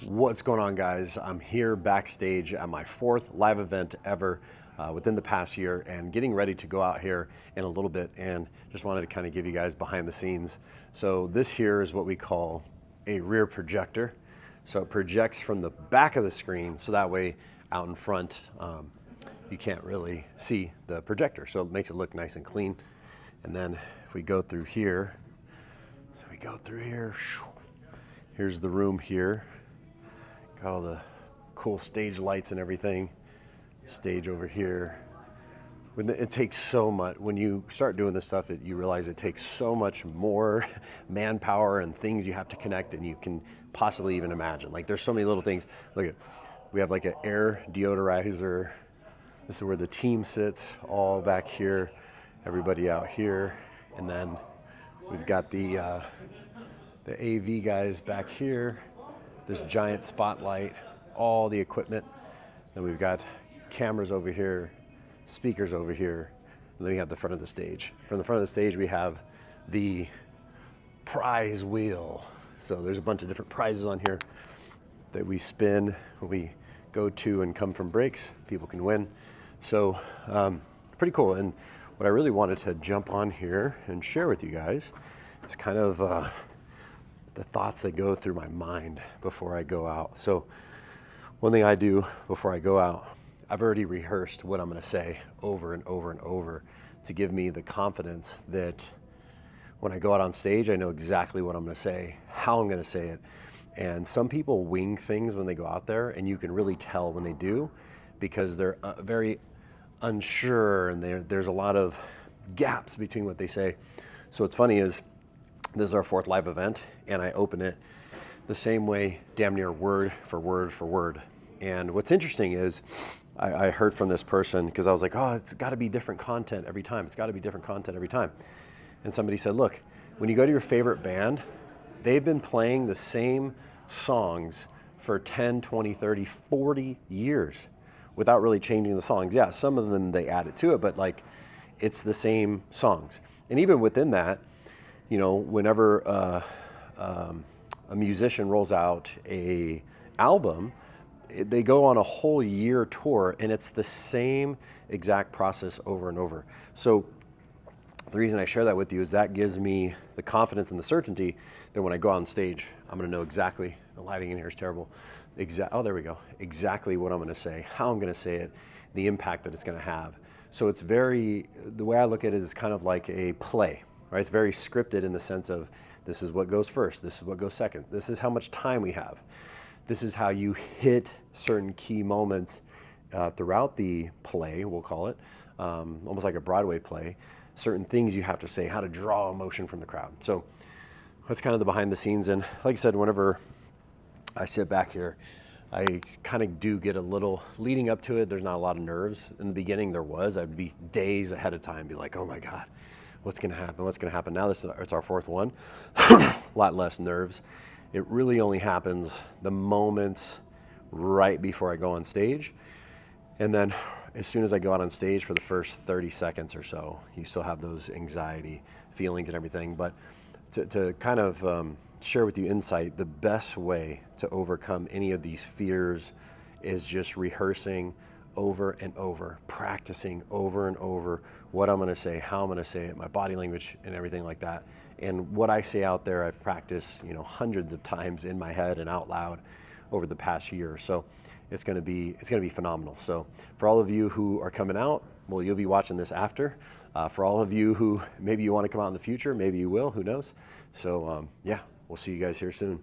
What's going on, guys? I'm here backstage at my 4th live event ever within the past year, and getting ready to go out here in a little bit, and just wanted to kind of give you guys behind the scenes. So this here is what we call a rear projector. So it projects from the back of the screen, so that way out in front you can't really see the projector, so it makes it look nice and clean. And then if we go through here, here's the room here. Got all the cool stage lights and everything. Stage over here. It takes so much, when you start doing this stuff, you realize it takes so much more manpower and things you have to connect than you can possibly even imagine. Like, there's so many little things. Look at, we have like an air deodorizer. This is where the team sits, all back here, everybody out here. And then we've got the AV guys back here. This giant spotlight, all the equipment. Then we've got cameras over here, speakers over here, and then we have the front of the stage. From the front of the stage, we have the prize wheel. So there's a bunch of different prizes on here that we spin when we go to and come from breaks. People can win. So pretty cool. And what I really wanted to jump on here and share with you guys is kind of the thoughts that go through my mind before I go out. So one thing I do before I go out, I've already rehearsed what I'm going to say over and over and over to give me the confidence that when I go out on stage, I know exactly what I'm going to say, how I'm going to say it. And some people wing things when they go out there, and you can really tell when they do, because they're very unsure, and there's a lot of gaps between what they say. So what's funny is, this is our 4th live event, and I open it the same way, damn near word for word for word. And what's interesting is, I heard from this person, because I was like, oh, it's got to be different content every time. It's got to be different content every time. And somebody said, look, when you go to your favorite band, they've been playing the same songs for 10, 20, 30, 40 years without really changing the songs. Yeah, some of them they added to it, but like, it's the same songs. And even within that, you know, whenever a musician rolls out a album, they go on a whole year tour, and it's the same exact process over and over. So the reason I share that with you is that gives me the confidence and the certainty that when I go on stage, I'm going to know exactly, the lighting in here is terrible, oh, there we go, exactly what I'm going to say, how I'm going to say it, the impact that it's going to have. So it's very, the way I look at it is kind of like a play. Right? It's very scripted in the sense of, this is what goes first, this is what goes second, this is how much time we have, this is how you hit certain key moments throughout the play, we'll call it, almost like a Broadway play, certain things you have to say, how to draw emotion from the crowd. So that's kind of the behind the scenes. And like I said, whenever I sit back here, I kind of do get a little, leading up to it, there's not a lot of nerves. In the beginning there was, I'd be days ahead of time, be like, oh my God, what's going to happen? What's going to happen? Now it's our 4th one. A lot less nerves. It really only happens the moments right before I go on stage. And then as soon as I go out on stage for the first 30 seconds or so, you still have those anxiety feelings and everything. But to kind of share with you insight, the best way to overcome any of these fears is just rehearsing over and over, practicing over and over what I'm going to say, how I'm going to say it, my body language and everything like that. And what I say out there, I've practiced, you know, hundreds of times in my head and out loud over the past year. So it's going to be phenomenal. So for all of you who are coming out, well, you'll be watching this after. For all of you who maybe you want to come out in the future, maybe you will, who knows? So yeah, we'll see you guys here soon.